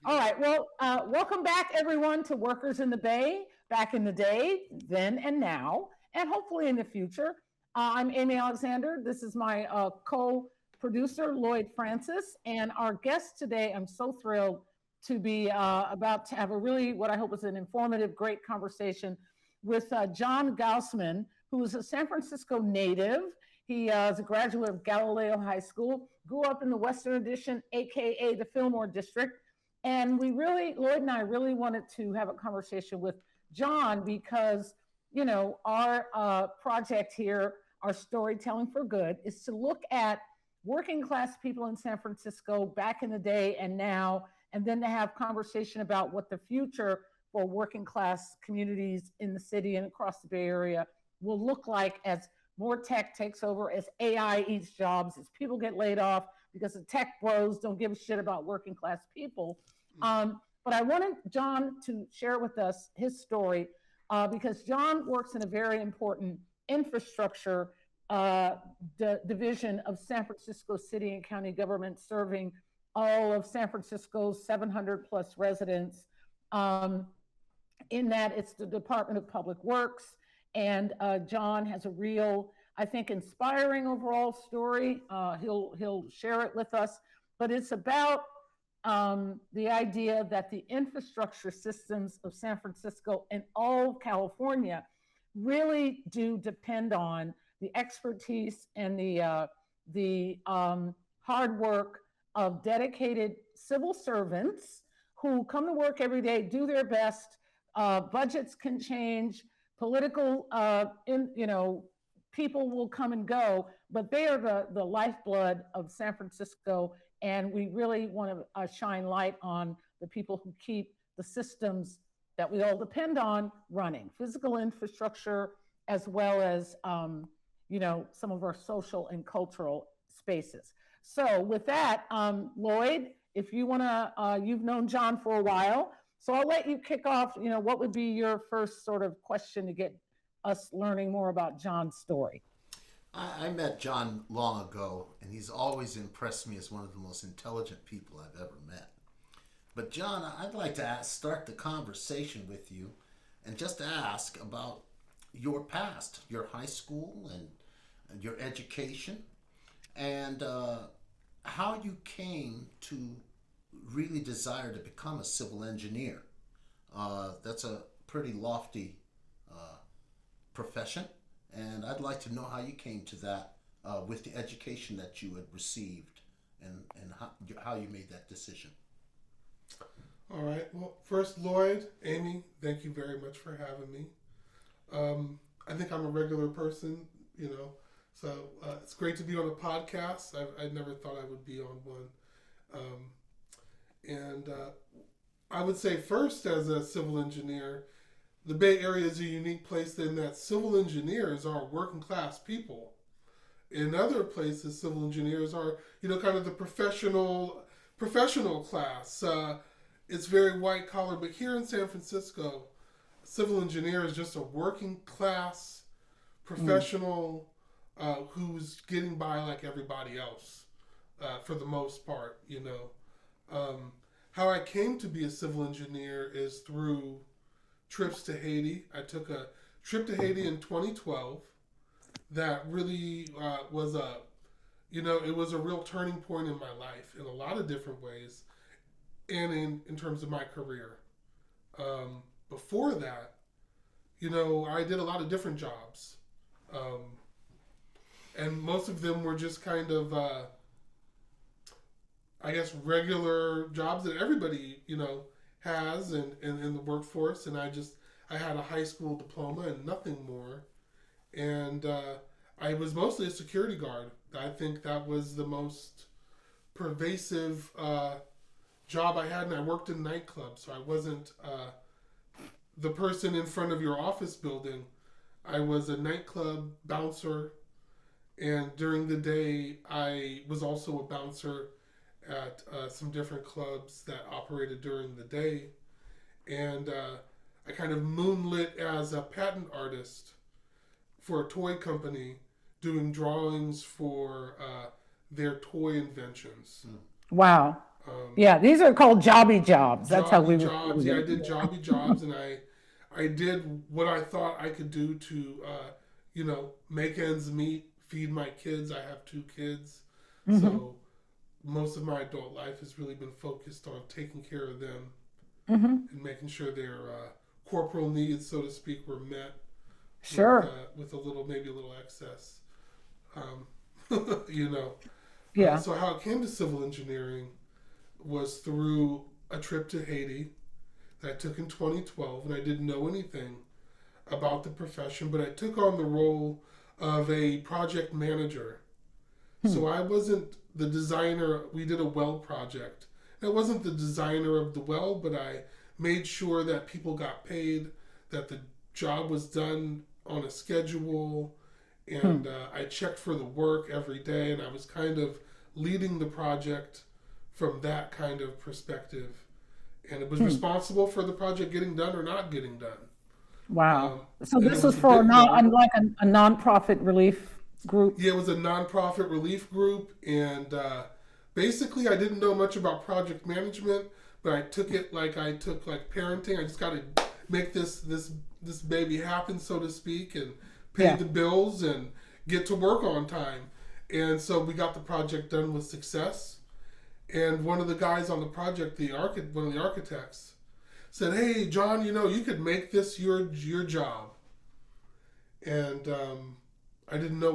All right. Well, welcome back, everyone, to Workers in the Bay, back in the day, then and now, and hopefully in the future. I'm Amy Alexander. This is my co producer, Lloyd Francis. And our guest today, I'm so thrilled to be about to have a really, what I hope is an informative, great conversation with Jon Gausman, who is a San Francisco native. He is a graduate of Galileo High School, grew up in the Western Addition, AKA the Fillmore District. And we really, Lloyd and I really wanted to have a conversation with Jon because, our project here, our Storytelling for Good, is to look at working class people in San Francisco back in the day and now, and then to have conversation about what the future for working class communities in the city and across the Bay Area will look like as more tech takes over, as AI eats jobs, as people get laid off because the tech bros don't give a shit about working class people. But I wanted Jon to share with us his story because Jon works in a very important infrastructure division of San Francisco city and county government, serving all of San Francisco's 700 plus residents. In that, it's the Department of Public Works. And Jon has a real, I think, inspiring overall story. He'll share it with us. But it's about the idea that the infrastructure systems of San Francisco and all of California really do depend on the expertise and the hard work of dedicated civil servants who come to work every day, do their best. Budgets can change, political, people will come and go, but they are the lifeblood of San Francisco. And we really want to shine light on the people who keep the systems that we all depend on running, physical infrastructure, as well as, some of our social and cultural spaces. So with that, Lloyd, if you want to, you've known Jon for a while, so I'll let you kick off, what would be your first sort of question to get us learning more about Jon's story? I met Jon long ago, and he's always impressed me as one of the most intelligent people I've ever met. But Jon, I'd like to start the conversation with you and just ask about your past, your high school and your education, and how you came to really desire to become a civil engineer. That's a pretty lofty profession. And I'd like to know how you came to that with the education that you had received and how you made that decision. All right. Well, first, Lloyd, Amy, thank you very much for having me. I think I'm a regular person, so it's great to be on a podcast. I never thought I would be on one. And I would say first, as a civil engineer, the Bay Area is a unique place in that civil engineers are working class people. In other places, civil engineers are, kind of the professional class. It's very white collar, but here in San Francisco, civil engineer is just a working class professional who's getting by like everybody else for the most part. How I came to be a civil engineer is through trips to Haiti. I took a trip to Haiti in 2012 that really was it was a real turning point in my life in a lot of different ways and in terms of my career. Before that, I did a lot of different jobs. And most of them were just kind of, regular jobs that everybody, has in the workforce. And I had a high school diploma and nothing more. And I was mostly a security guard. I think that was the most pervasive job I had. And I worked in nightclubs, so I wasn't the person in front of your office building. I was a nightclub bouncer. And during the day, I was also a bouncer at some different clubs that operated during the day. And I kind of moonlit as a patent artist for a toy company doing drawings for their toy inventions. Wow. Yeah, these are called jobby jobs. That's how we Jobby refer to jobs. Yeah, I them. did jobby jobs, and I did what I thought I could do to, make ends meet, feed my kids. I have 2 kids, Mm-hmm. so most of my adult life has really been focused on taking care of them Mm-hmm. and making sure their corporal needs, so to speak, were met Sure. with maybe a little excess. Um, you know. Yeah. So how it came to civil engineering was through a trip to Haiti that I took in 2012, and I didn't know anything about the profession, but I took on the role of a project manager. So I wasn't the designer. We did a well project. I wasn't the designer of the well, but I made sure that people got paid, that the job was done on a schedule, and I checked for the work every day, and I was kind of leading the project from that kind of perspective. And it was responsible for the project getting done or not getting done. Wow. So And it this was is a for big not role. like a nonprofit relief group. Yeah, it was a nonprofit relief group, and basically, I didn't know much about project management, but I took it like I took like parenting. I just got to make this baby happen, so to speak, and pay Yeah. the bills and get to work on time. And so we got the project done with success. And one of the guys on the project, one of the architects, said, "Hey, John, you could make this your job." And I didn't know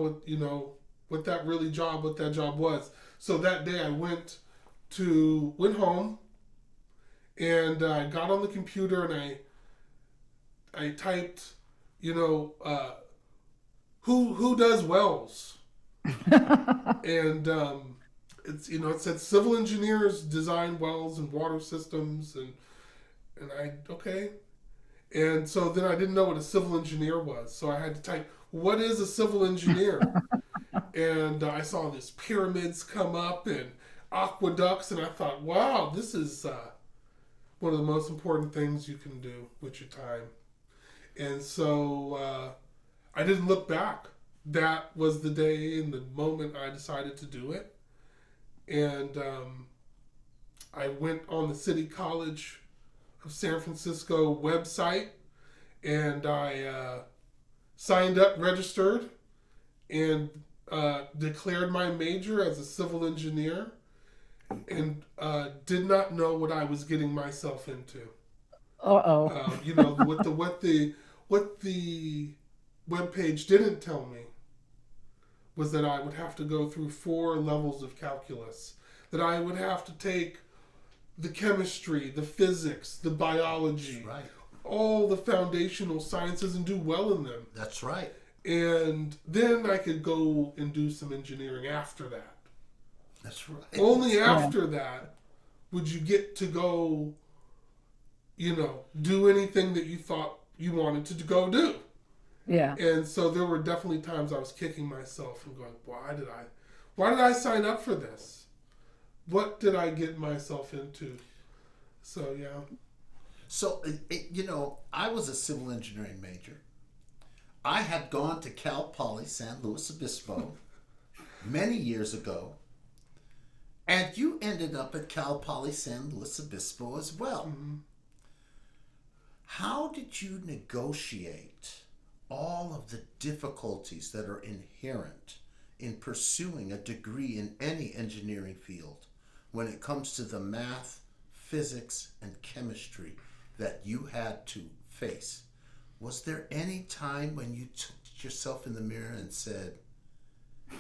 what that job was. So that day I went home, and I got on the computer, and I typed, who does wells, and it said civil engineers design wells and water systems, and okay. And so then I didn't know what a civil engineer was. So I had to type, what is a civil engineer? And I saw these pyramids come up and aqueducts, and I thought, wow, this is one of the most important things you can do with your time. And so I didn't look back. That was the day and the moment I decided to do it. And I went on the City College of San Francisco website, and I signed up, registered, and declared my major as a civil engineer, and did not know what I was getting myself into. Uh-oh. What the webpage didn't tell me was that I would have to go through 4 levels of calculus, that I would have to take the chemistry, the physics, the biology, Right. all the foundational sciences, and do well in them. That's right. And then I could go and do some engineering after that. That's right. Only after that would you get to go, do anything that you thought you wanted to go do. Yeah. And so there were definitely times I was kicking myself and going, why did I sign up for this? What did I get myself into? So, yeah. So, I was a civil engineering major. I had gone to Cal Poly San Luis Obispo many years ago, and you ended up at Cal Poly San Luis Obispo as well. Mm-hmm. How did you negotiate all of the difficulties that are inherent in pursuing a degree in any engineering field when it comes to the math, physics, and chemistry that you had to face? Was there any time when you took yourself in the mirror and said,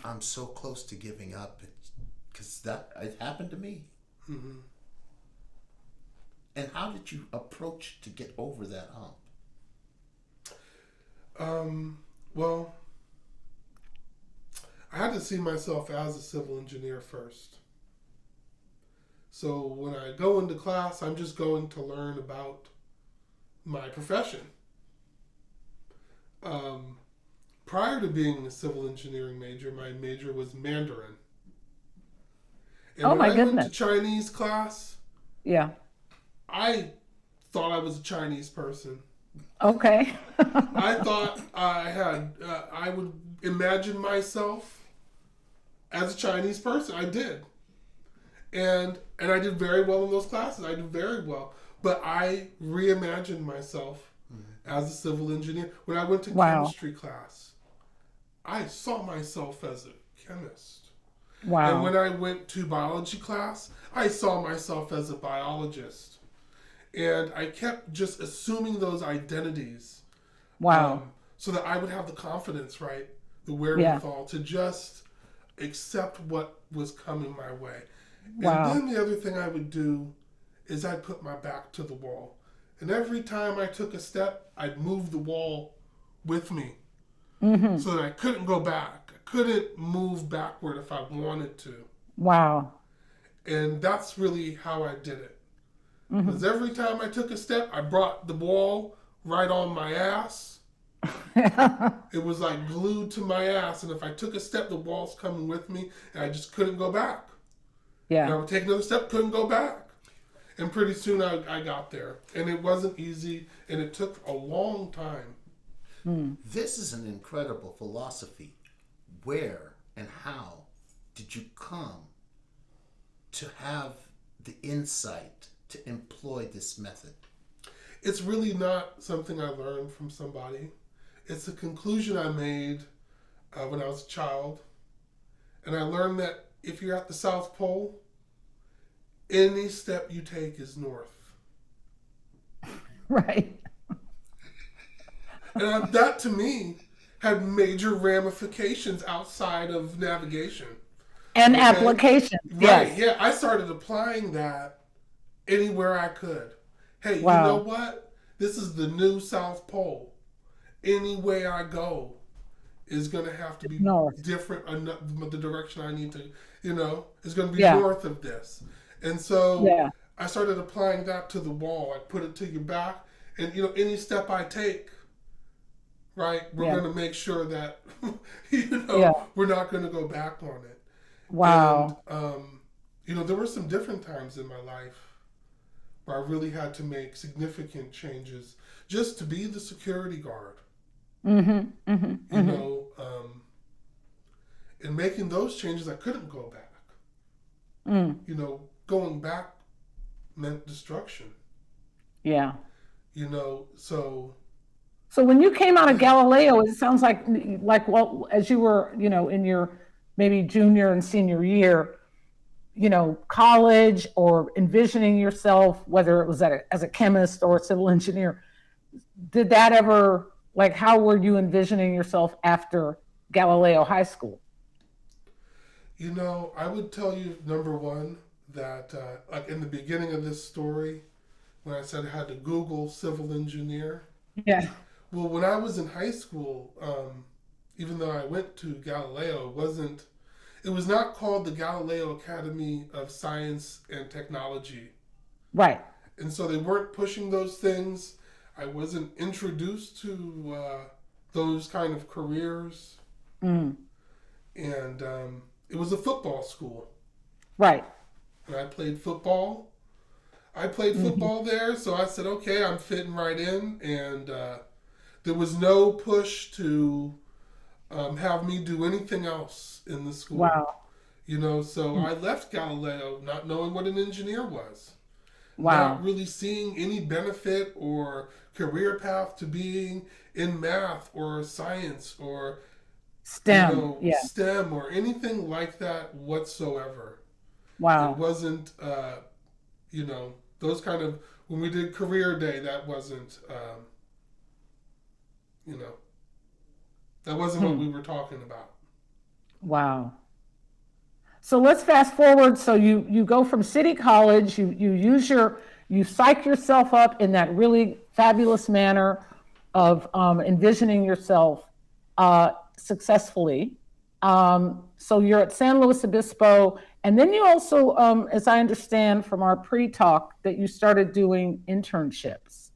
I'm so close to giving up? Because it happened to me. Mm-hmm. And how did you approach to get over that hump? Well, I had to see myself as a civil engineer first. So when I go into class, I'm just going to learn about my profession. Prior to being a civil engineering major, my major was Mandarin. And Oh, when my I went goodness. to Chinese class, Yeah. I thought I was a Chinese person. Okay. I thought I would imagine myself as a Chinese person. I did. And I did very well in those classes. I did very well. But I reimagined myself as a civil engineer. When I went to chemistry class, I saw myself as a chemist. Wow. And when I went to biology class, I saw myself as a biologist. And I kept just assuming those identities. Wow. So that I would have the confidence, right? The wherewithal to just accept what was coming my way. Wow. And then the other thing I would do is I'd put my back to the wall. And every time I took a step, I'd move the wall with me so that I couldn't go back. I couldn't move backward if I wanted to. Wow. And that's really how I did it. Because every time I took a step, I brought the wall right on my ass. It was like glued to my ass. And if I took a step, the wall's coming with me. And I just couldn't go back. Yeah. And I would take another step, couldn't go back. And pretty soon I got there. And it wasn't easy, and it took a long time. This is an incredible philosophy. Where and how did you come to have the insight to employ this method? It's really not something I learned from somebody. It's a conclusion I made when I was a child. And I learned that if you're at the South Pole, any step you take is north. Right. And that, to me, had major ramifications outside of navigation. And application. Right, Yes. yeah. I started applying that anywhere I could. Hey, Wow. you know what? This is the new South Pole. Any way I go is going to have to be North. different. The direction I need to, is going to be Yeah. north of this. And so Yeah. I started applying that to the wall. I put it to your back. And, any step I take, right, we're Yeah. going to make sure that, Yeah. we're not going to go back on it. Wow. And, there were some different times in my life where I really had to make significant changes just to be the security guard. And making those changes, I couldn't go back. Going back meant destruction. Yeah. So when you came out of Galileo, it sounds like well, as you were, in your maybe junior and senior year, college, or envisioning yourself, whether it was as a chemist or a civil engineer, did that ever, how were you envisioning yourself after Galileo High School? I would tell you, number one, that in the beginning of this story, when I said I had to Google civil engineer. Yeah. Well, when I was in high school, even though I went to Galileo, it was not called the Galileo Academy of Science and Technology. Right. And so they weren't pushing those things. I wasn't introduced to those kind of careers. And it was a football school. Right. And I played football. There, so I said, okay, I'm fitting right in. And there was no push to have me do anything else in the school. Wow. So I left Galileo not knowing what an engineer was. Wow. Not really seeing any benefit or career path to being in math or science or STEM. STEM or anything like that whatsoever. Wow. It wasn't, those kind of, when we did career day, that wasn't, that wasn't what we were talking about. Wow. So let's fast forward. So you go from City College, you psych yourself up in that really fabulous manner of envisioning yourself successfully. So you're at San Luis Obispo, and then you also, as I understand from our pre-talk, that you started doing internships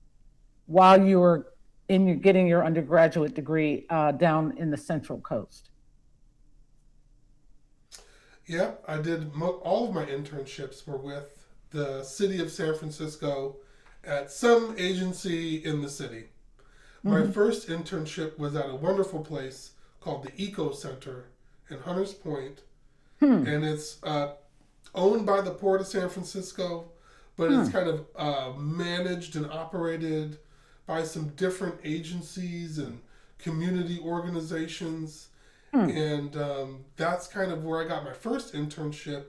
while you were getting your undergraduate degree down in the Central Coast. Yeah, I did. All of my internships were with the city of San Francisco at some agency in the city. My first internship was at a wonderful place called the Eco Center in Hunters Point. And it's owned by the Port of San Francisco, but it's kind of managed and operated by some different agencies and community organizations. And that's kind of where I got my first internship.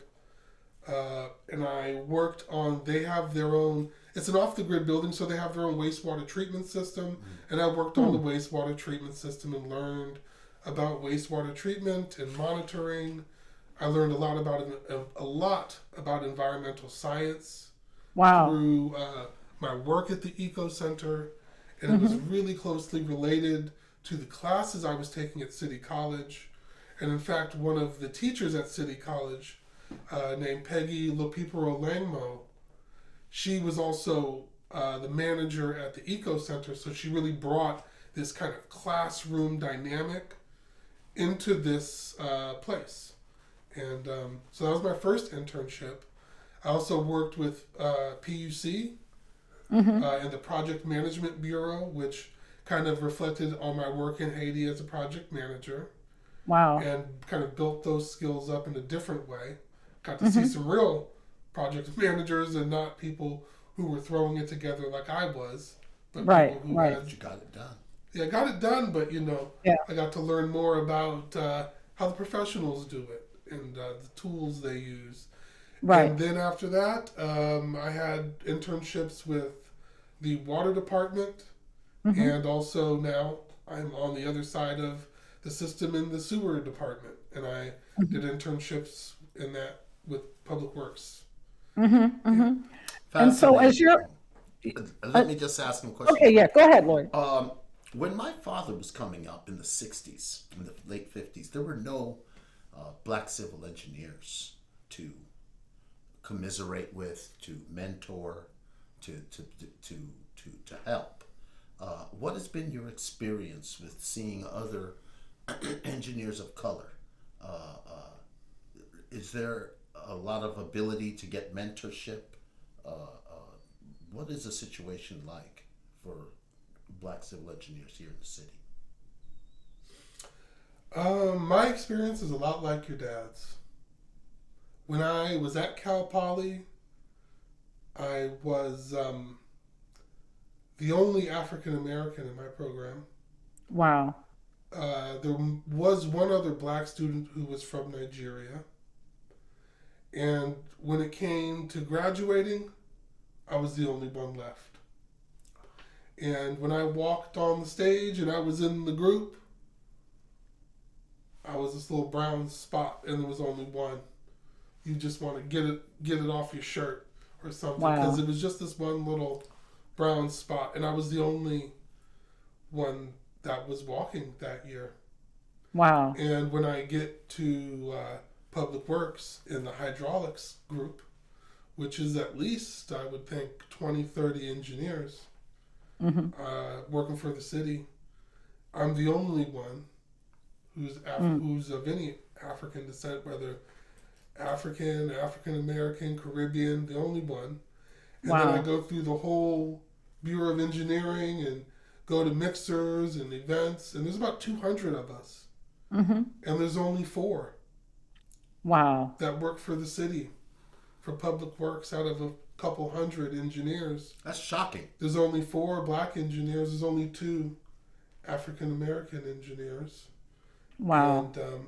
And I worked on, they have their own, it's an off-the-grid building, so they have their own wastewater treatment system. And I worked on the wastewater treatment system and learned about wastewater treatment and monitoring. I learned a lot about environmental science through my work at the Eco Center, and it was really closely related to the classes I was taking at City College. And in fact, one of the teachers at City College, named Peggy Lopipero Langmo, she was also the manager at the Eco Center, so she really brought this kind of classroom dynamic into this place. And so that was my first internship. I also worked with PUC and the Project Management Bureau, which kind of reflected on my work in Haiti as a project manager. Wow. And kind of built those skills up in a different way. Got to see some real project managers and not people who were throwing it together like I was, but people who had, you got it done. Yeah, I got it done, but I got to learn more about how the professionals do it and the tools they use. Right. And then after that, I had internships with the water department, and also now I'm on the other side of the system in the sewer department, and I did internships in that with Public Works. And so as you're... Let me just ask him a question. Okay, yeah, go ahead, Lloyd. When my father was coming up in the 60s, in the late 50s, there were no black civil engineers to commiserate with, to mentor, to help. What has been your experience with seeing other engineers of color? Is there a lot of ability to get mentorship? What is the situation like for black civil engineers here in the city? My experience is a lot like your dad's. When I was at Cal Poly, I was the only African American in my program. Wow. There was one other black student who was from Nigeria. And when it came to graduating, I was the only one left. And when I walked on the stage and I was in the group, I was this little brown spot, and there was only one. You just want to get it off your shirt or something, because it was just this one little brown spot, and I was the only one that was walking that year. Wow. And when I get to Public Works in the hydraulics group, which is at least, I would think, 20, 30 engineers working for the city, I'm the only one who's of any African descent, whether African, African American, Caribbean, the only one. And then I go through the whole Bureau of Engineering and go to mixers and events, and there's about 200 of us. And there's only 4 that work for the city, for Public Works out of a couple hundred engineers. That's shocking. There's only 4 black engineers. There's only 2 African American engineers. Wow. And,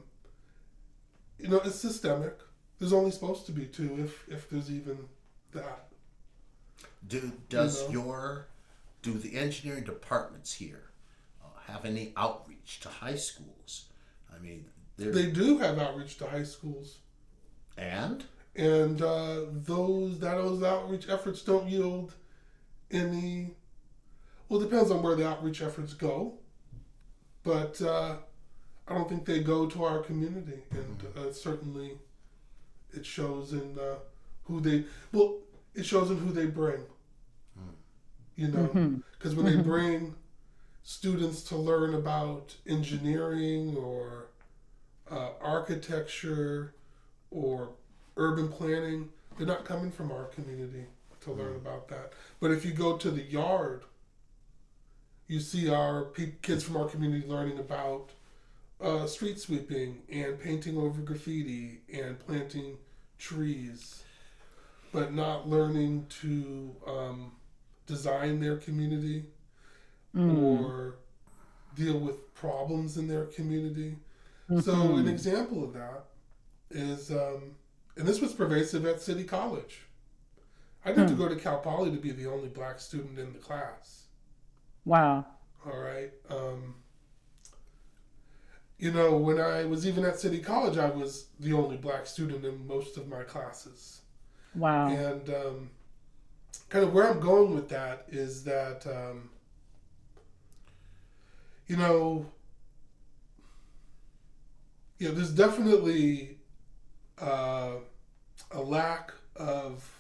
it's systemic. There's only supposed to be 2 if there's even that. Do the engineering departments here have any outreach to high schools? I mean, they do have outreach to high schools. And those outreach efforts don't yield any. Well, it depends on where the outreach efforts go, but I don't think they go to our community, and certainly it shows in who they. Well, it shows in who they bring. Because when they bring students to learn about engineering or architecture or urban planning, they're not coming from our community to learn about that. But if you go to the yard, you see our kids from our community learning about street sweeping and painting over graffiti and planting trees, but not learning to design their community or deal with problems in their community. So an example of that is, and this was pervasive at City College. I didn't have to go to Cal Poly to be the only black student in the class. Wow. All right. You know, when I was even at City College, I was the only black student in most of my classes. Wow. And kind of where I'm going with that is that, you know, there's definitely a lack of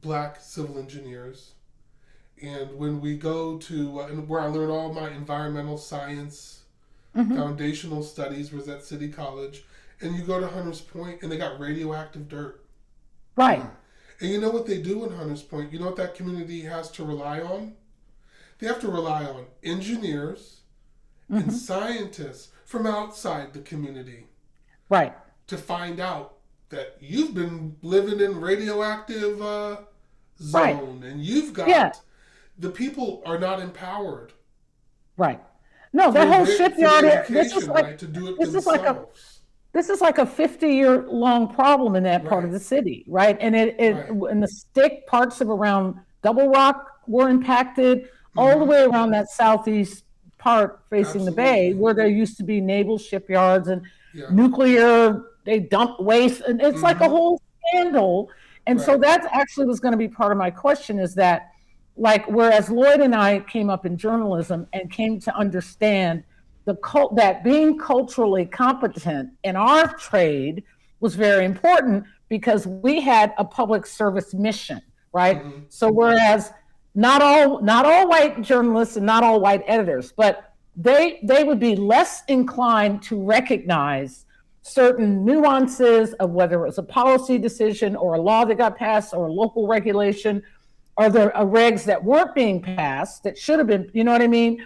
black civil engineers. And when we go to, and where I learned all my environmental science, foundational studies was at City College. And you go to Hunters Point and they got radioactive dirt. Right. And you know what they do in Hunters Point? You know what that community has to rely on? They have to rely on engineers and scientists from outside the community. Right. To find out that you've been living in radioactive zone and you've got, the people are not empowered. Right. No, that whole shipyard, this is like, right, to do it this is like themselves. This is like a 50-year long problem in that part of the city, right? And in the stick, parts of around Double Rock were impacted, all the way around that southeast part facing the bay, where there used to be naval shipyards and nuclear, they dump waste, and it's like a whole scandal. And so that actually was going to be part of my question, is that, like, whereas Lloyd and I came up in journalism and came to understand that being culturally competent in our trade was very important, because we had a public service mission, right? So whereas not all white journalists and not all white editors, but they would be less inclined to recognize certain nuances of whether it was a policy decision or a law that got passed or a local regulation, or the regs that weren't being passed that should have been, you know what I mean?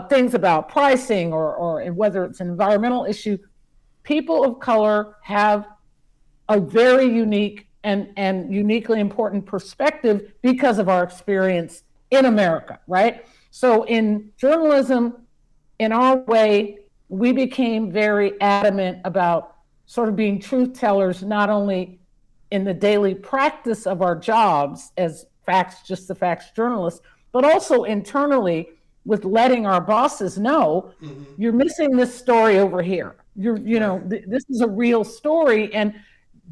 Things about pricing or whether it's an environmental issue. People of color have a very unique and uniquely important perspective because of our experience in America, right? So in journalism, in our way, we became very adamant about sort of being truth tellers, not only in the daily practice of our jobs as just the facts journalists, but also internally with letting our bosses know, you're missing this story over here. This is a real story, and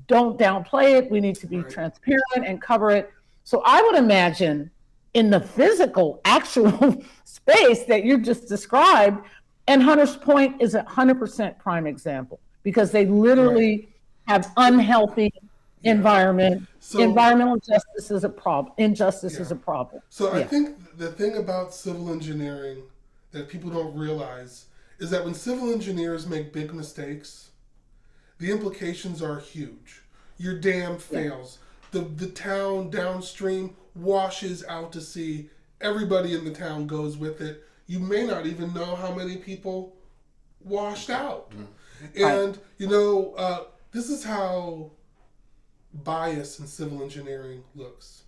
don't downplay it. We need to be transparent and cover it. So I would imagine in the physical, actual space that you just described, and Hunters Point is 100% prime example, because they literally have unhealthy environment. So, environmental justice is a problem. Injustice is a problem. So I think the thing about civil engineering that people don't realize is that when civil engineers make big mistakes, the implications are huge. Your dam fails. The town downstream washes out to sea. Everybody in the town goes with it. You may not even know how many people washed out. And, this is how bias in civil engineering looks.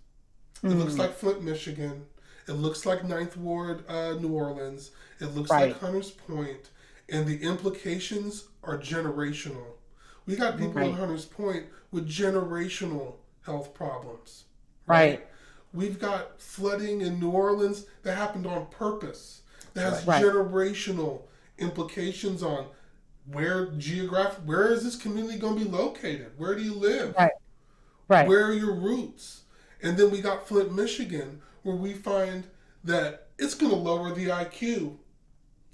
It looks like Flint, Michigan. It looks like Ninth Ward, New Orleans. It looks like Hunters Point. And the implications are generational. We got people in Hunters Point with generational health problems. Right. We've got flooding in New Orleans that happened on purpose. That has generational implications on where is this community going to be located? Where do you live? Where are your roots? And then we got Flint, Michigan, where we find that it's going to lower the IQ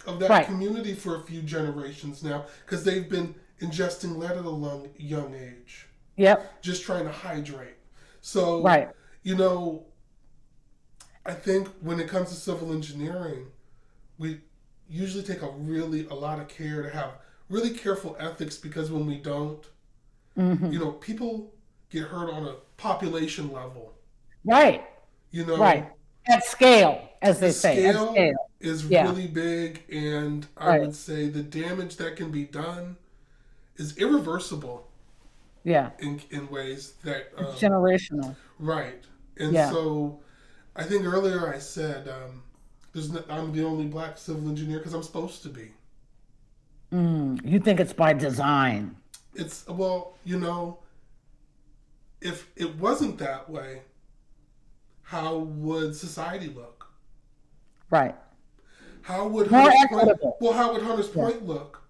of that community for a few generations now, because they've been ingesting lead at a young age. Just trying to hydrate. So, I think when it comes to civil engineering, we usually take a lot of care to have really careful ethics, because when we don't, people get hurt on a population level. At scale, as they say. At scale is really big, and I would say the damage that can be done is irreversible. Yeah. in ways that It's generational. right. And Yeah. so I think earlier I said I'm the only black civil engineer because I'm supposed to be. You think it's by design? It's well, if it wasn't that way, how would society look? Right. How would More Hunters Point? equitable. Well, how would Hunters Yeah. Point look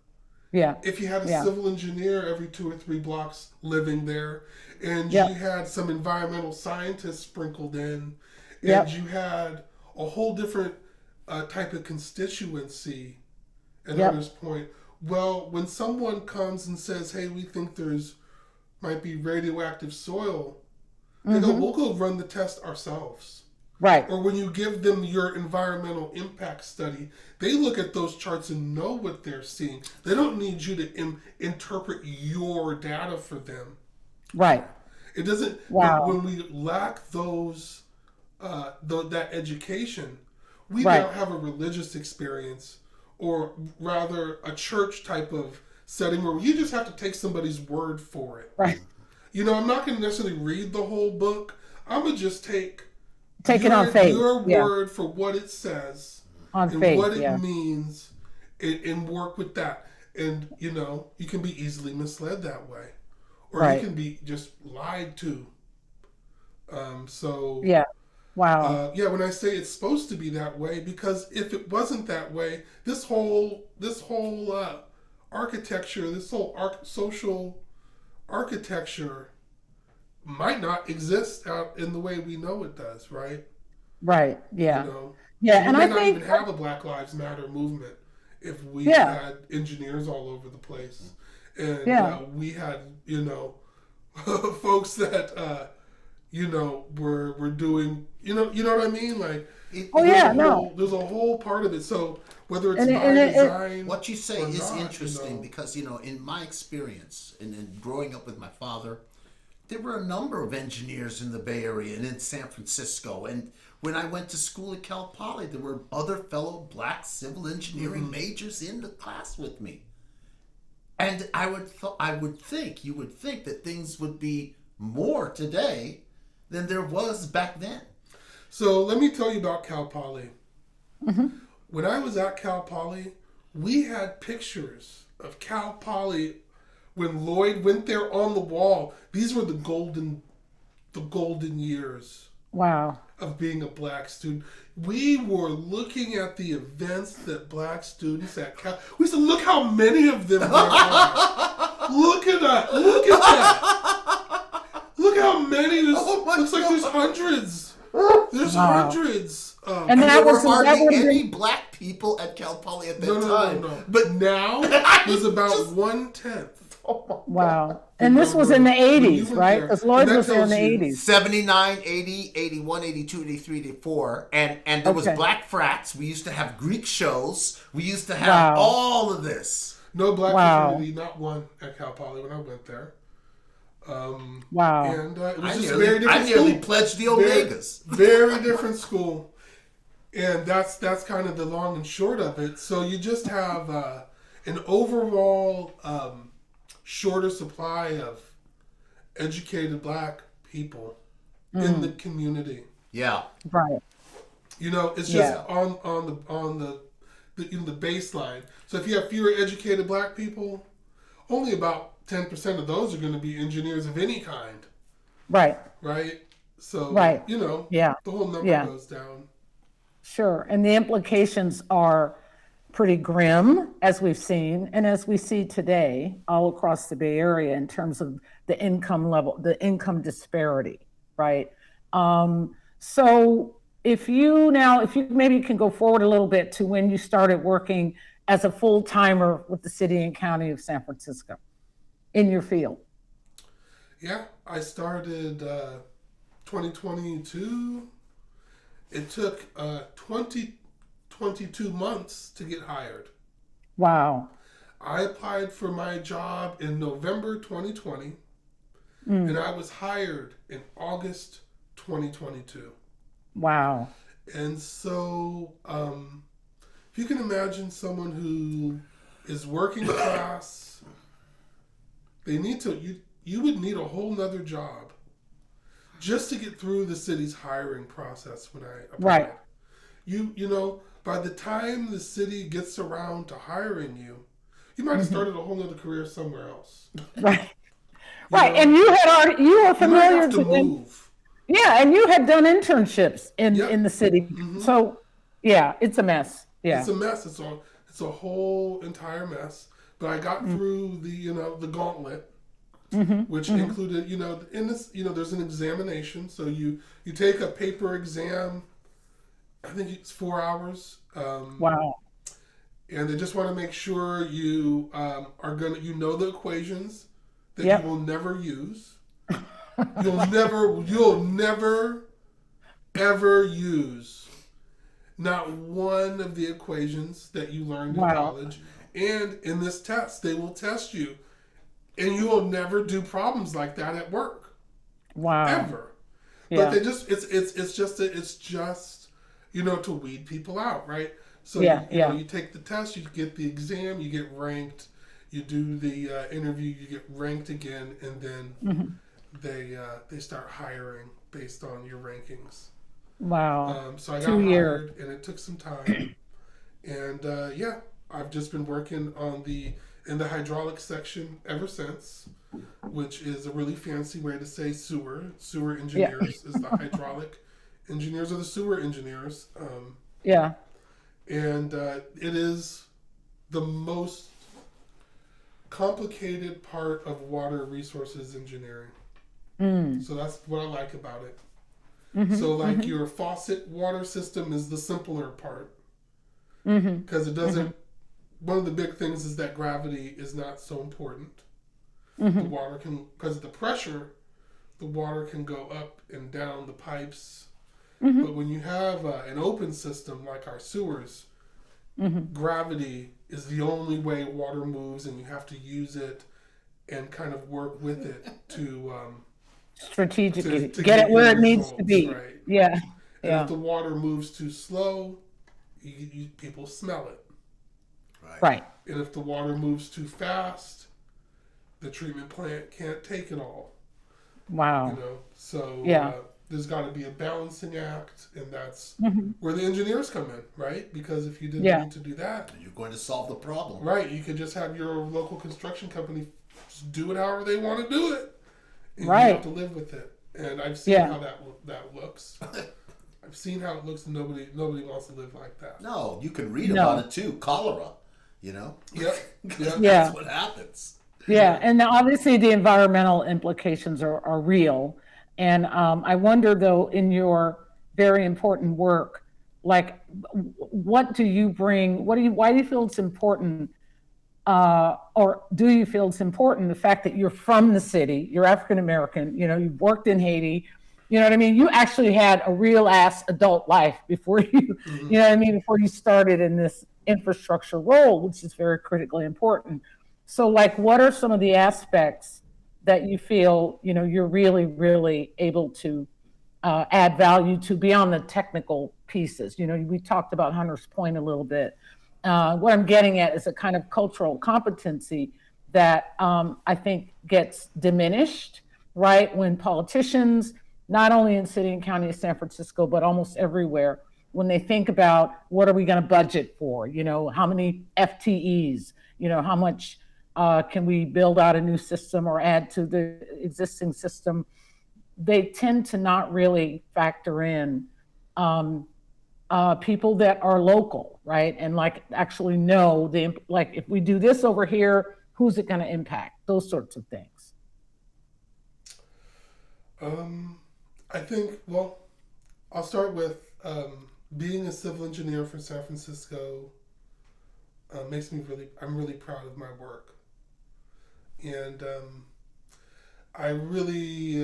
Yeah. if you had a Yeah. civil engineer every 2 or 3 blocks living there, and Yep. you had some environmental scientists sprinkled in, and Yep. you had a whole different type of constituency at Yep. Hunters Point? Well, when someone comes and says, "Hey, we think there's might be radioactive soil," they go, Mm-hmm. "We'll go run the test ourselves." Right. Or when you give them your environmental impact study, they look at those charts and know what they're seeing. They don't need you to interpret your data for them. Right. It doesn't. Wow. But when we lack that education, we Right. now have a religious experience, or rather, a church type of setting where you just have to take somebody's word for it. Right. I'm not going to necessarily read the whole book. I'm going to just take Take it on faith. your Yeah. word for what it says On and faith. what it Yeah. means, and work with that. And you can be easily misled that way, or Right. you can be just lied to. So Yeah. Wow. when I say it's supposed to be that way, because if it wasn't that way, this whole architecture, this whole social architecture might not exist out in the way we know it does, right? Right. Yeah. We Yeah. And may I not think even have a Black Lives Matter movement if we Yeah. had engineers all over the place, and Yeah. we had folks that were doing what I mean, like Oh, there's yeah, a no. whole, there's a whole part of it. So whether it's And by it- design, What you say or is not, interesting because, in my experience and growing up with my father, there were a number of engineers in the Bay Area and in San Francisco. And when I went to school at Cal Poly, there were other fellow black civil engineering majors in the class with me. And you would think that things would be more today than there was back then. So let me tell you about Cal Poly. When I was at Cal Poly, we had pictures of Cal Poly when Lloyd went there on the wall. These were the golden years wow. of being a black student. We were looking at the events that black students at Cal. We said, "Look how many of them there are. Look at that! Look at that! Look how many! Looks like there's hundreds. There's Wow. hundreds." And There that were was hardly any black people at Cal Poly at that time. No. But now there's about Just- 1/10. wow. And this was in the When you 80s, were right? there. Because Lloyd And that was there in the tells you- 80s. 79, 80, 81, 82, 83, 84. And there was Okay. black frats. We used to have Greek shows. We used to have Wow. all of this. No black Wow. fraternity, not one at Cal Poly when I went there. Wow. And it was I just a very nearly, different school. pledged the Very- Omegas. Very different school. And that's kind of the long and short of it. So you just have an overall shorter supply of educated black people in the community. Yeah. Right. It's just on the baseline. So if you have fewer educated black people, only about 10% of those are going to be engineers of any kind, Right. right? So Right. Yeah. the whole number Yeah. goes down. Sure. And the implications are pretty grim, as we've seen, and as we see today all across the Bay Area in terms of the income level, the income disparity, right? So if you maybe can go forward a little bit to when you started working as a full-timer with the city and county of San Francisco in your field. Yeah, I started 2022. It took 22 months to get hired. Wow. I applied for my job in November 2020, and I was hired in August 2022. Wow. And so, if you can imagine someone who is working class, they need to, you would need a whole nother job just to get through the city's hiring process when I applied. Right. You know, by the time the city gets around to hiring you, you might have started a whole nother career somewhere else. Right. You Right. know? And you were You might familiar have to move. yeah, and you had done internships Yep. in the city. Mhm. So yeah, it's a mess. Yeah. It's a mess. It's a whole entire mess. But I got through the gauntlet, which included in this there's an examination. So you take a paper exam. I think it's 4 hours. Wow. And they just want to make sure you are gonna the equations that Yep. you will never use. You'll never ever use not one of the equations that you learned in Wow. college. And in this test, they will test you, and you will never do problems like that at work Wow. ever. Yeah. But they just it's just to weed people out, right? So you take the test, you get the exam, you get ranked, you do the interview, you get ranked again, and then they start hiring based on your rankings. Wow. So I got 2 years. hired, and it took some time. And I've just been working in the hydraulic section ever since, which is a really fancy way to say sewer. Sewer engineers is the hydraulic engineers are the sewer engineers. Yeah. And it is the most complicated part of water resources engineering. So that's what I like about it. So your faucet water system is the simpler part. Because it doesn't, one of the big things is that gravity is not so important. The water because of the pressure, the water can go up and down the pipes. But when you have an open system like our sewers, gravity is the only way water moves, and you have to use it and kind of work with it to Strategically to get it where it your needs to results, be. right? Yeah. And Yeah. if the water moves too slow, people smell it. Right. And if the water moves too fast, the treatment plant can't take it all. Wow. So Yeah. there's got to be a balancing act, and that's where the engineers come in, right? Because if you didn't Yeah. need to do that, You're going to solve the problem. right, you could just have your local construction company just do it however they want to do it, and Right. you have to live with it. And I've seen Yeah. how that looks. I've seen how it looks, and nobody wants to live like that. No, you can read No. about it too. Cholera, Yep. That's Yeah. what happens. Yeah, and obviously the environmental implications are real. And I wonder, though, in your very important work, like, what do you bring? Why do you feel it's important? Or do you feel it's important, the fact that you're from the city, you're African American, you've worked in Haiti, you know what I mean? You actually had a real ass adult life before you, you know what I mean, before you started in this infrastructure role, which is very critically important. So, like, what are some of the aspects that you feel, you're really, really able to add value to beyond the technical pieces? We talked about Hunter's Point a little bit. What I'm getting at is a kind of cultural competency that I think gets diminished, right? When politicians, not only in city and county of San Francisco, but almost everywhere, when they think about what are we going to budget for, how many FTEs, how much can we build out a new system or add to the existing system, they tend to not really factor in people that are local, right? And actually know if we do this over here, who's it going to impact? Those sorts of things. I think, I'll start with being a civil engineer for San Francisco makes me I'm really proud of my work. And I really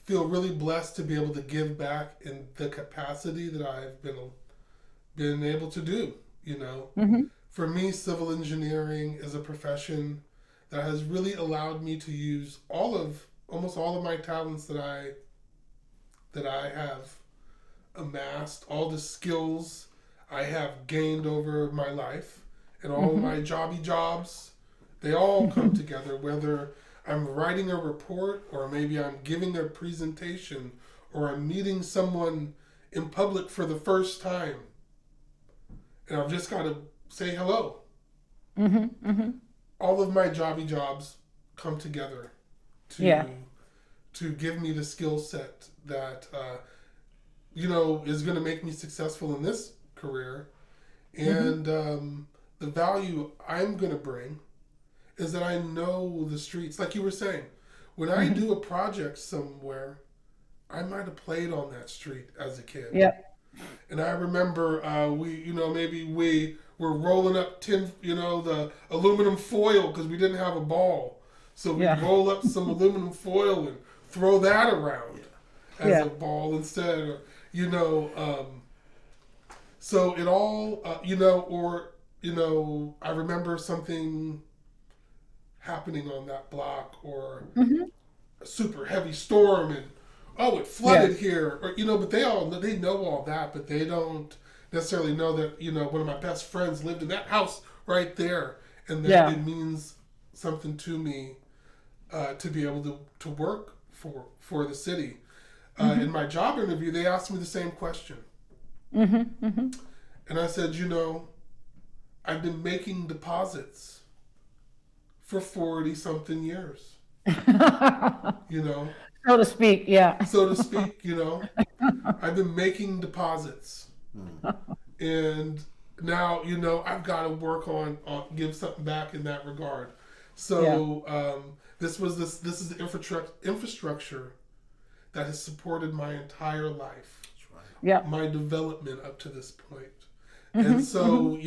feel really blessed to be able to give back in the capacity that I've been able to do. For me, civil engineering is a profession that has really allowed me to use almost all of my talents that I have amassed, all the skills I have gained over my life, and all of my jobs. They all come together, whether I'm writing a report, or maybe I'm giving a presentation, or I'm meeting someone in public for the first time, and I've just got to say hello. All of my jobs come together to give me the skill set that is going to make me successful in this career, and the value I'm going to bring is that I know the streets. Like you were saying, when I do a project somewhere, I might have played on that street as a kid. Yeah. And I remember maybe we were rolling up the aluminum foil because we didn't have a ball. So we roll up some aluminum foil and throw that around as a ball instead. So it all, I remember something happening on that block, or a super heavy storm, and it flooded here, or but they know all that, but they don't necessarily know that one of my best friends lived in that house right there, and that it means something to me to be able to work for the city. In my job interview, they asked me the same question, and I said, I've been making deposits for 40 something years. So to speak, So to speak, I've been making deposits. And now, I've got to work on give something back in that regard. So this is the infrastructure that has supported my entire life. Yeah. My development up to this point. And so,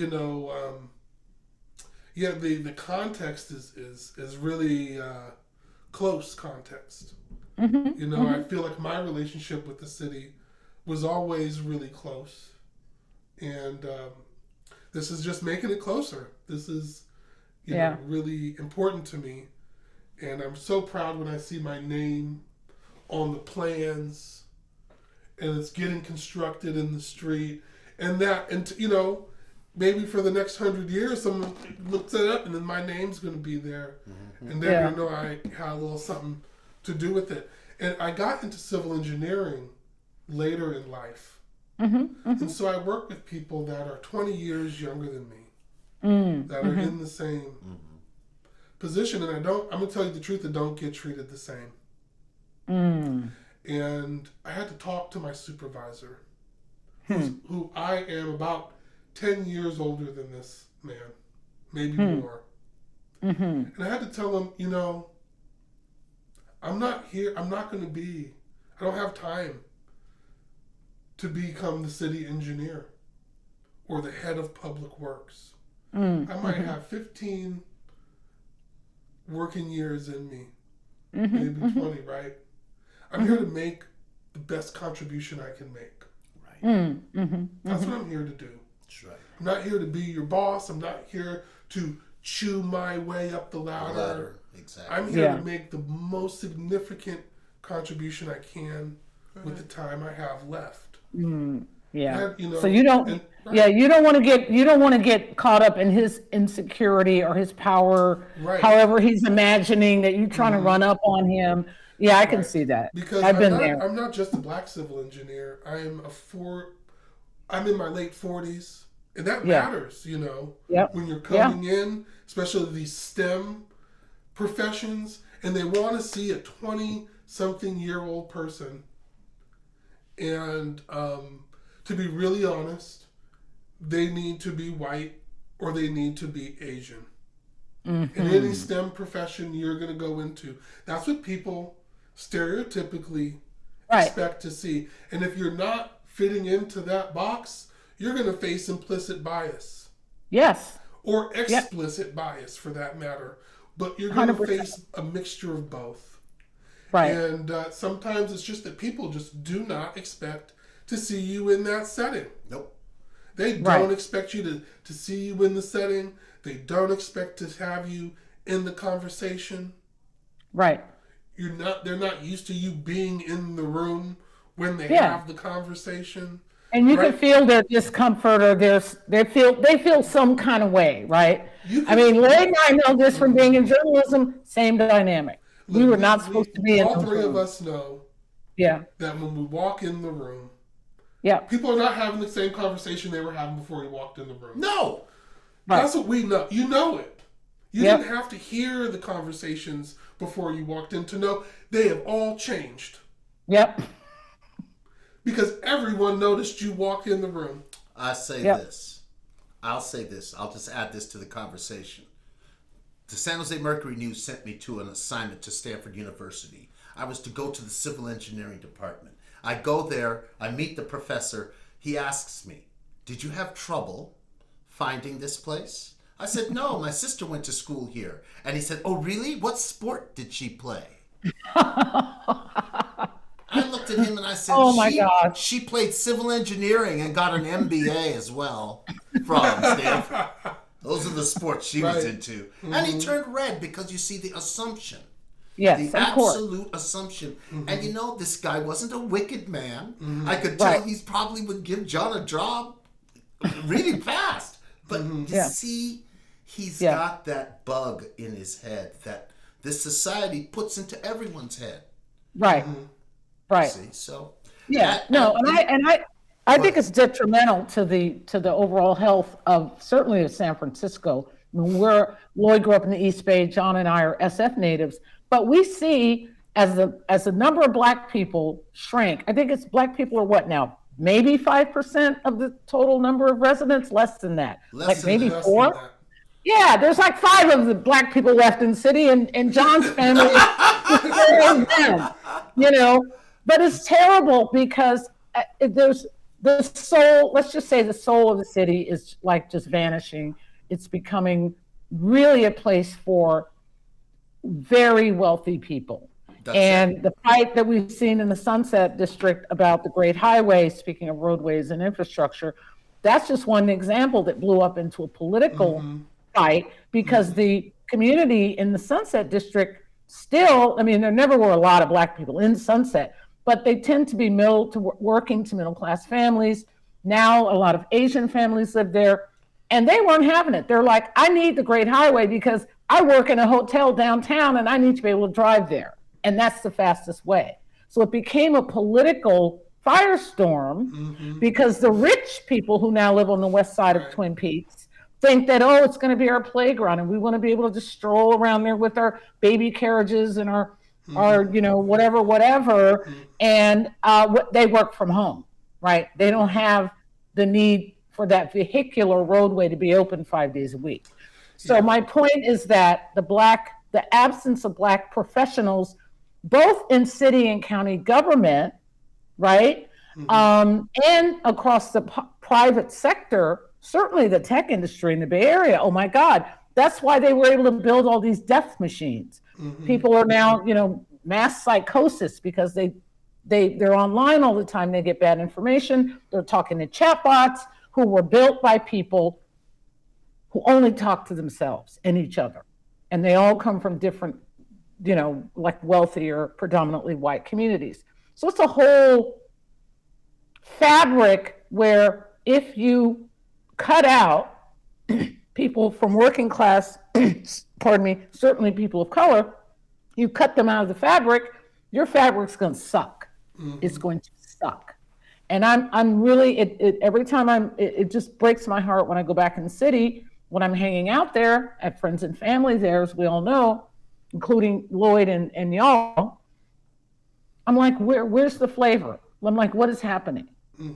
the context is really close context. I feel like my relationship with the city was always really close. And this is just making it closer. This is, really important to me. And I'm so proud when I see my name on the plans and it's getting constructed in the street. And maybe for the next 100 years, someone looks it up and then my name's going to be there. And they're going to know I had a little something to do with it. And I got into civil engineering later in life. And so I work with people that are 20 years younger than me, that are in the same position. And I'm going to tell you the truth, I don't get treated the same. And I had to talk to my supervisor, who I am about 10 years older than this man, maybe more. And I had to tell him, I'm not here, I don't have time to become the city engineer or the head of public works. I might have 15 working years in me, maybe 20, right? I'm here to make the best contribution I can make. Right. That's what I'm here to do. That's right. I'm not here to be your boss. I'm not here to chew my way up the ladder. Exactly. I'm here to make the most significant contribution I can with the time I have left. So you don't you don't want to get caught up in his insecurity or his power, however he's imagining that you're trying to run up on him. I can see that, because I've been there. I'm not just a black civil engineer. I'm in my late 40s, and that matters, when you're coming in, especially these STEM professions, and they want to see a 20-something-year-old person. And to be really honest, they need to be white or they need to be Asian. In any STEM profession you're going to go into, that's what people stereotypically expect to see. And if you're not fitting into that box, you're going to face implicit bias. Yes. Or explicit bias, for that matter. But you're going to face a mixture of both. Right. And sometimes it's just that people just do not expect to see you in that setting. Nope. They don't expect you to see you in the setting. They don't expect to have you in the conversation. Right. They're not used to you being in the room when they have the conversation. And you can feel their discomfort, or they feel some kind of way, right? Lloyd and I know this from being in journalism, same dynamic. We Look, were not supposed to be in all those three of rooms. us know Yeah. that when we walk in the room, Yeah. people are not having the same conversation they were having before you walked in the room. No. Right. That's what we know. You know it. You Yep. didn't have to hear the conversations before you walked in to know they have all changed. Yep. Because everyone noticed you walk in the room. I say Yep. this. I'll say this. I'll just add this to the conversation. The San Jose Mercury News sent me to an assignment to Stanford University. I was to go to the civil engineering department. I go there. I meet the professor. He asks me, "Did you have trouble finding this place?" I said, "No, my sister went to school here." And he said, "Oh, really? What sport did she play?" I looked at him and I said, Oh my gosh. She played civil engineering and got an MBA as well from Stanford. Those are the sports she was into. And he turned red because you see the assumption. Yes, The of course. absolute assumption. And you know, this guy wasn't a wicked man. I could tell he probably would give John a job really fast. But you see, he's got that bug in his head that this society puts into everyone's head. Right. Right. See, so I think it's detrimental to the overall health of certainly of San Francisco. I mean, Lloyd grew up in the East Bay. John and I are SF natives, but we see as the number of Black people shrink. I think it's Black people are what now? Maybe 5% of the total number of residents. Less than that. Maybe 4. Yeah, there's like 5 of the Black people left in the city, and John's family is them, you know. But it's terrible because there's the soul, let's just say the soul of the city is like just vanishing. It's becoming really a place for very wealthy people. The fight that we've seen in the Sunset District about the Great Highway, speaking of roadways and infrastructure, that's just one example that blew up into a political fight because the community in the Sunset District still, I mean, there never were a lot of Black people in Sunset, but they tend to be working to middle class families. Now a lot of Asian families live there, and they weren't having it. They're like, I need the Great Highway because I work in a hotel downtown and I need to be able to drive there. And that's the fastest way. So it became a political firestorm because the rich people who now live on the west side of Twin Peaks think that, oh, it's going to be our playground and we want to be able to just stroll around there with our baby carriages and our you know, whatever. And they work from home, right? They don't have the need for that vehicular roadway to be open 5 days a week. So my point is that the absence of Black professionals, both in city and county government, right? And across the private sector, certainly the tech industry in the Bay Area, oh my God, that's why they were able to build all these death machines. People are now, you know, mass psychosis because they're online all the time. They get bad information. They're talking to chatbots who were built by people who only talk to themselves and each other. And they all come from different, you know, like wealthier, predominantly white communities. So it's a whole fabric where if you cut out people from working class, pardon me, certainly people of color, you cut them out of the fabric, your fabric's going to suck. It's going to suck. And I'm really, every time it just breaks my heart when I go back in the city, when I'm hanging out there at friends and family there, as we all know, including Lloyd and y'all, I'm like, where's the flavor? I'm like, what is happening?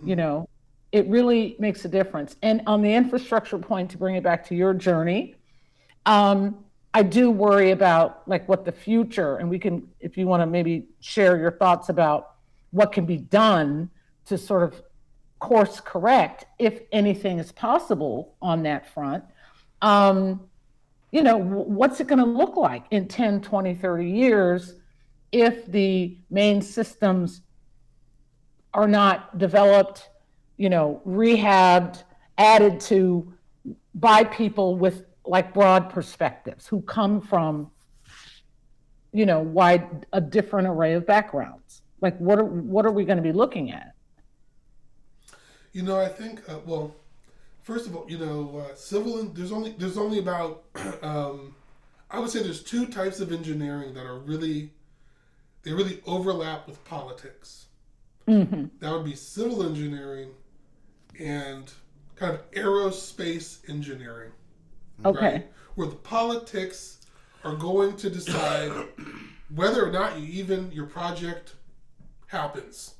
You know, it really makes a difference. And on the infrastructure point, to bring it back to your journey, I do worry about like what the future, and we can, if you want to maybe share your thoughts about what can be done to sort of course correct, if anything is possible on that front. You know, what's it going to look like in 10, 20, 30 years if the main systems are not developed, you know, rehabbed, added to by people with like broad perspectives who come from, you know, a different array of backgrounds. Like, what are we going to be looking at? You know, I think, first of all, you know, there's only about, I would say there's two types of engineering that are they really overlap with politics. Mm-hmm. That would be civil engineering and kind of aerospace engineering. Okay. Right? Where the politics are going to decide whether or not your project happens.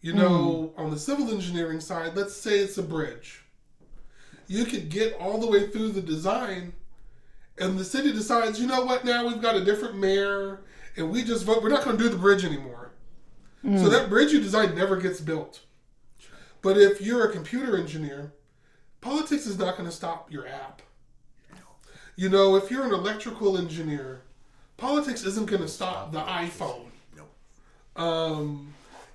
You know, on the civil engineering side, let's say it's a bridge. You could get all the way through the design, and the city decides, you know what, now we've got a different mayor, and we just vote, we're not going to do the bridge anymore. So that bridge you designed never gets built. But if you're a computer engineer, politics is not going to stop your app. You know, if you're an electrical engineer, politics isn't going to stop the iPhone.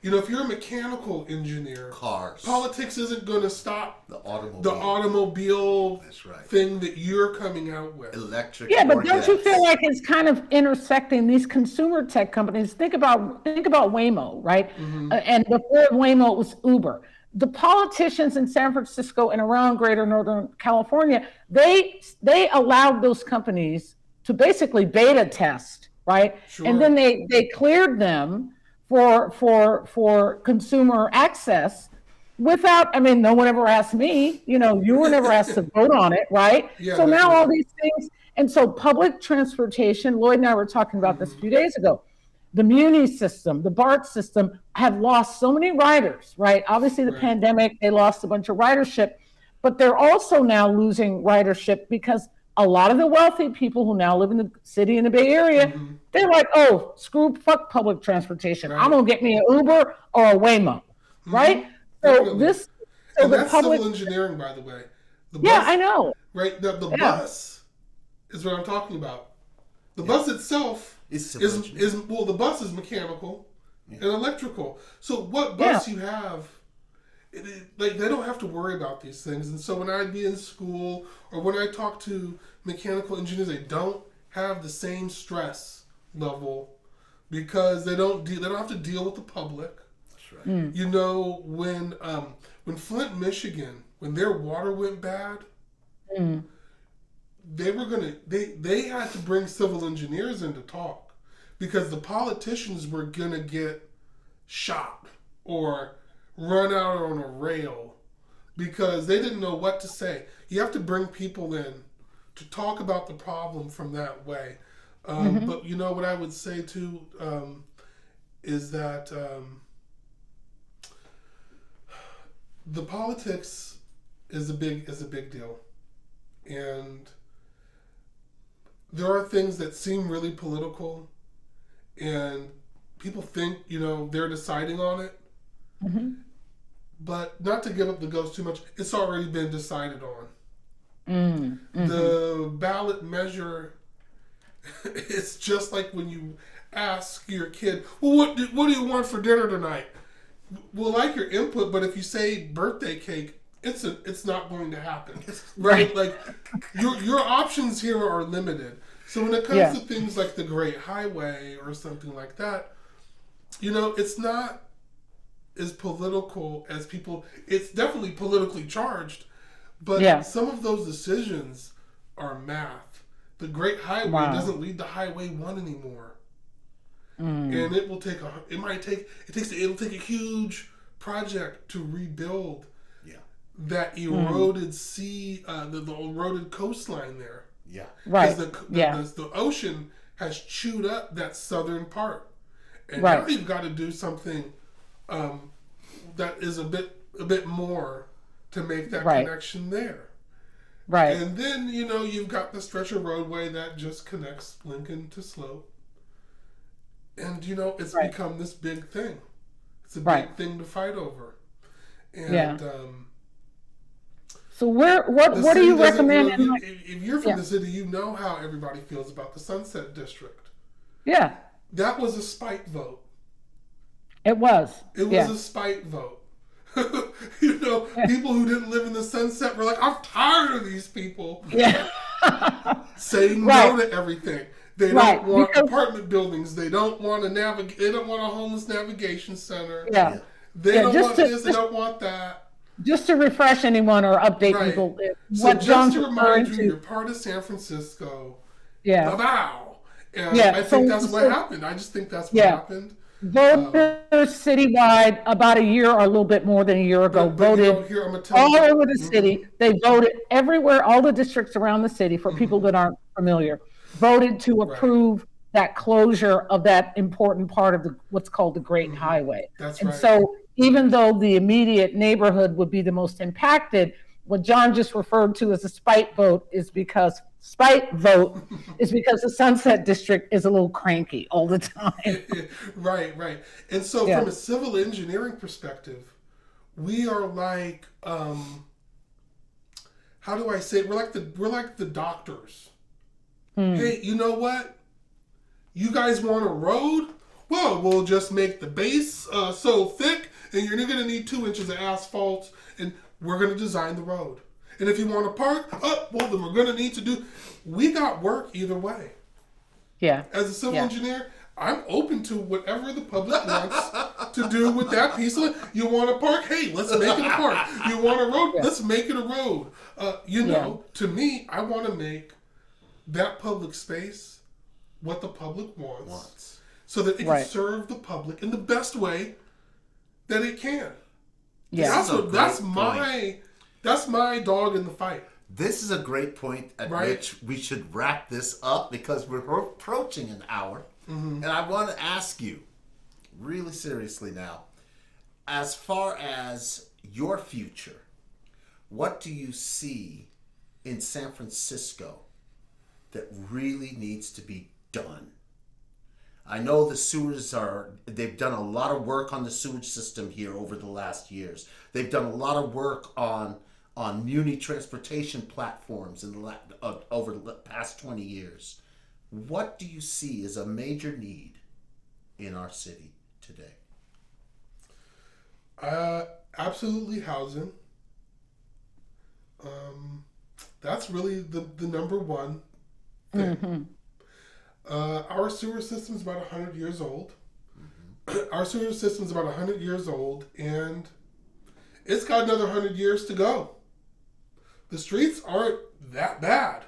You know, if you're a mechanical engineer, Cars. politics isn't going to stop The automobile. the automobile That's right. thing that you're coming out with. Electric. Yeah, but or don't you gas. feel like it's kind of intersecting these consumer tech companies? Think about Waymo, right? And before Waymo, it was Uber. The politicians in San Francisco and around Greater Northern California, they allowed those companies to basically beta test, right? Sure. And then they cleared them for consumer access without, I mean, no one ever asked me, you know, you were never asked to vote on it, right? Yeah, So that's now right. all these things, and so public transportation, Lloyd and I were talking about this a few days ago. The Muni system, the BART system have lost so many riders, right? Obviously the Right. pandemic, they lost a bunch of ridership, but they're also now losing ridership because a lot of the wealthy people who now live in the city in the Bay Area, they're like, oh, fuck public transportation. Right. I'm gonna get me an Uber or a Waymo, right? So Definitely. so And the that's public, civil engineering, by the way. The yeah, bus, I know. Right? The Yeah. bus is what I'm talking about. The bus itself It's civil engineering. well, the bus is mechanical and electrical. So what bus you have, like they don't have to worry about these things. And so when I'd be in school or when I talk to mechanical engineers, they don't have the same stress level because they don't have to deal with the public. That's right. You know, when Flint, Michigan, when their water went bad, they had to bring civil engineers in to talk because the politicians were gonna get shot or run out on a rail because they didn't know what to say. You have to bring people in to talk about the problem from that way. But you know what I would say too is that the politics is a big deal, and there are things that seem really political, and people think they're deciding on it. But not to give up the ghost too much, it's already been decided on. The ballot measure, it's just like when you ask your kid, well, what do you want for dinner tonight? We'll like your input, but if you say birthday cake, it's not going to happen, right? Like your options here are limited. So when it comes to things like the Great Highway or something like that, it's not as political as people. It's definitely politically charged, but some of those decisions are math. The Great Highway doesn't lead to Highway 1 anymore. And it'll take a huge project to rebuild that eroded the eroded coastline there. Yeah. Right. Because the ocean has chewed up that southern part. And now you've got to do something that is a bit more to make that connection there. Right. And then, you've got the stretch of roadway that just connects Lincoln to Slope. And, it's become this big thing. It's a big thing to fight over. And, so what do you recommend? If you're from the city, you know how everybody feels about the Sunset District. Yeah. That was a spite vote. It was. It was a spite vote. People who didn't live in the Sunset were like, I'm tired of these people saying no to everything. They don't want apartment buildings. They don't want They don't want a homeless navigation center. Yeah. They don't want this. They don't want that. Just to refresh anyone or update people, So what just John's to referring remind you, you're part of San Francisco, Yeah. Wow. And Yeah. I think that's what happened. I just think that's what Yeah. happened. Voters citywide about a year or a little bit more than a year ago voted here I'm gonna tell all you. over the city. They voted everywhere, all the districts around the city, for people that aren't familiar, voted to approve that closure of that important part of what's called the Great Highway. That's and right. so even though the immediate neighborhood would be the most impacted, what John just referred to as a spite vote is because the Sunset District is a little cranky all the time. Right. And so from a civil engineering perspective, we are like, how do I say it? We're like the doctors. Hey, you know what? You guys want a road? Well, we'll just make the base so thick, and you're going to need 2 inches of asphalt, and we're going to design the road. And if you want to park, well, then we're going to need to do. We got work either way. Yeah. As a civil engineer, I'm open to whatever the public wants to do with that piece of it. You want a park? Hey, let's make it a park. You want a road? Let's make it a road. To me, I want to make that public space what the public wants. So that it can serve the public in the best way that it can. Yeah. That's my dog in the fight. This is a great point at which we should wrap this up because we're approaching an hour. And I want to ask you, really seriously now, as far as your future, what do you see in San Francisco that really needs to be done? I know the sewers they've done a lot of work on the sewage system here over the last years. They've done a lot of work on muni transportation platforms over the past 20 years. What do you see as a major need in our city today? Absolutely housing. That's really the number one thing. Our sewer system is about 100 years old. Our sewer system is about 100 years old, and it's got another 100 years to go. The streets aren't that bad.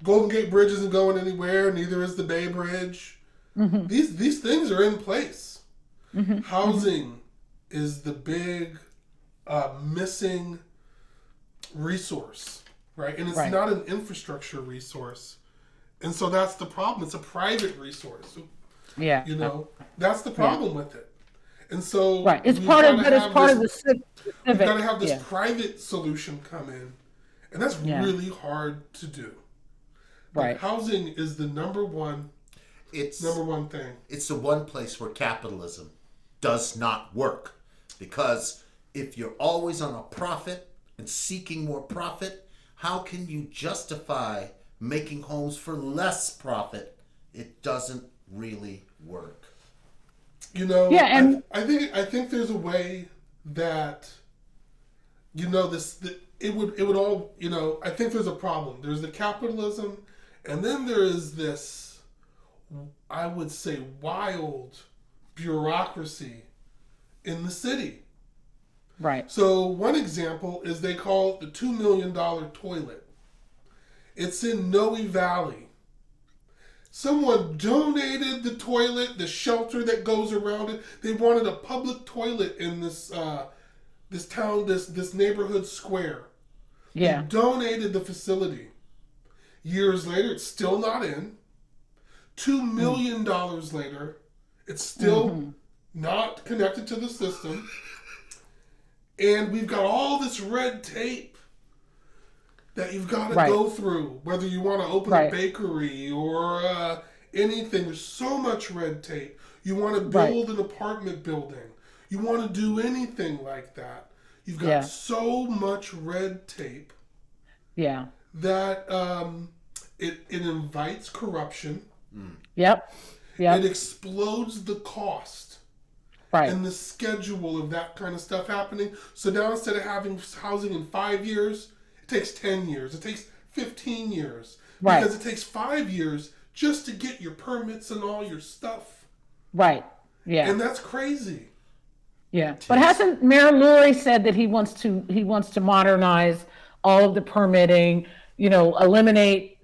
Golden Gate Bridge isn't going anywhere. Neither is the Bay Bridge. These things are in place. Housing is the big missing resource, right? And it's not an infrastructure resource. And so that's the problem. It's a private resource. Yeah. That's the problem with it. And so it's part of the civic. We've got to have this private solution come in. And that's really hard to do. But housing is the number one thing. It's the one place where capitalism does not work. Because if you're always on a profit and seeking more profit, how can you justify making homes for less profit? It doesn't really work. I think there's a way that it would all, I think there's a problem. There's the capitalism, and then there is this, I would say, wild bureaucracy in the city. Right. So one example is they call it the $2 million toilet. It's in Noe Valley. Someone donated the toilet, the shelter that goes around it. They wanted a public toilet in this town, this neighborhood square. Yeah. They donated the facility. Years later, it's still not in. $2 million later, it's still not connected to the system. And we've got all this red tape that you've got to go through, whether you want to open a bakery or anything. There's so much red tape. You want to build an apartment building. You want to do anything like that. You've got so much red tape that it invites corruption. Yep. It explodes the cost. And the schedule of that kind of stuff happening. So now instead of having housing in 5 years, it takes 10 years. It takes 15 years. Because it takes 5 years just to get your permits and all your stuff. Right. Yeah. And that's crazy. Yeah. But hasn't Mayor Lurie said that he wants to modernize all of the permitting, eliminate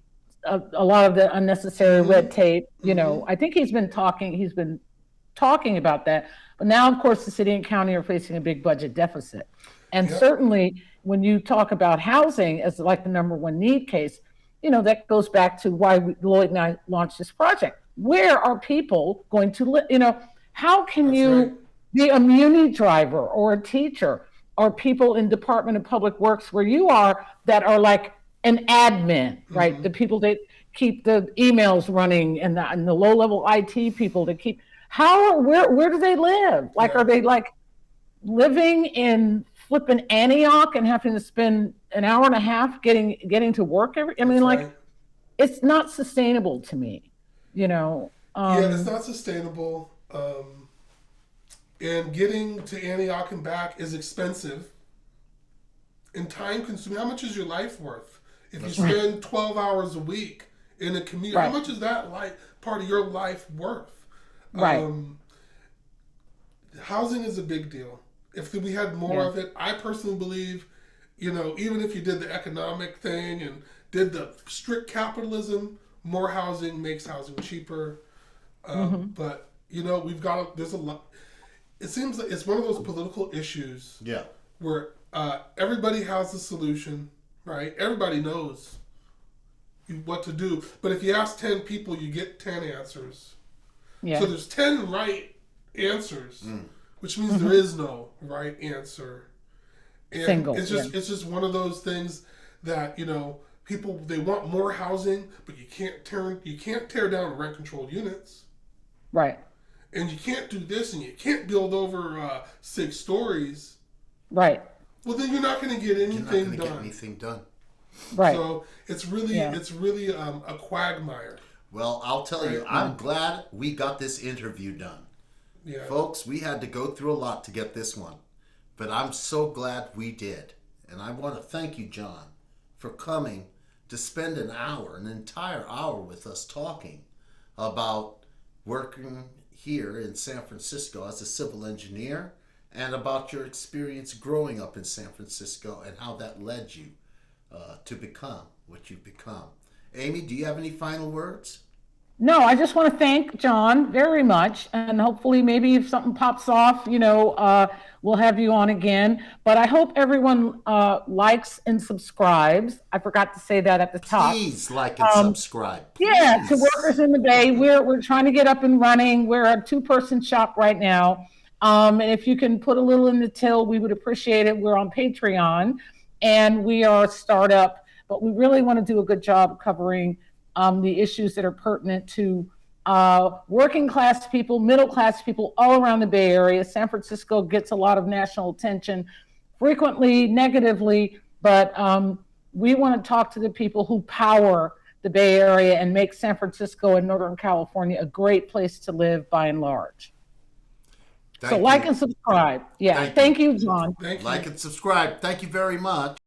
a lot of the unnecessary Mm-hmm. red tape. You Mm-hmm. know, I think he's been talking about that. But now, of course, the city and county are facing a big budget deficit. And Yep. certainly when you talk about housing as like the number one need case, you know, that goes back to why Lloyd and I launched this project. Where are people going to live? You know, how can That's you right. be a muni driver or a teacher or people in Department of Public Works where you are that are like an admin, right? Mm-hmm. The people that keep the emails running and the low level IT people that keep, where do they live? Like, Yeah. are they like living in flipping Antioch and having to spend an hour and a half getting to work I mean, That's like, right. it's not sustainable to me, you know. Yeah, it's not sustainable. And getting to Antioch and back is expensive and time consuming. How much is your life worth? If you spend 12 hours a week in a commute, Right. how much is that part of your life worth? Right. Housing is a big deal. If we had more Yeah. of it, I personally believe, you know, even if you did the economic thing and did the strict capitalism, more housing makes housing cheaper. But you know, there's a lot. It seems like it's one of those political issues Yeah. where everybody has a solution, right? Everybody knows what to do. But if you ask 10 people, you get 10 answers. Yeah. So there's 10 right answers, which means there is no right answer. And Single, it's just one of those things that, you know, people, they want more housing, but you can't tear down rent controlled units. Right. And you can't do this, and you can't build over 6 stories. Right. Well, then you're not going to get You're not anything going to done. get anything done. Right. So it's really a quagmire. Well, I'll tell you, I'm glad we got this interview done. Yeah. Folks, we had to go through a lot to get this one, but I'm so glad we did. And I want to thank you, John, for coming to spend an entire hour with us talking about working here in San Francisco as a civil engineer and about your experience growing up in San Francisco and how that led you to become what you've become. Amy, do you have any final words? No, I just want to thank John very much. And hopefully, maybe if something pops off, you know, we'll have you on again. But I hope everyone likes and subscribes. I forgot to say that at the top. Please like and subscribe. Please. Yeah, to Workers in the Bay. We're trying to get up and running. We're a 2-person shop right now. And if you can put a little in the till, we would appreciate it. We're on Patreon and we are a startup, but we really want to do a good job covering the issues that are pertinent to working class people, middle class people all around the Bay Area. San Francisco gets a lot of national attention, frequently negatively, but we want to talk to the people who power the Bay Area and make San Francisco and Northern California a great place to live by and large. So like and subscribe. Yeah. Thank you, John. Thank you. Like and subscribe. Thank you very much.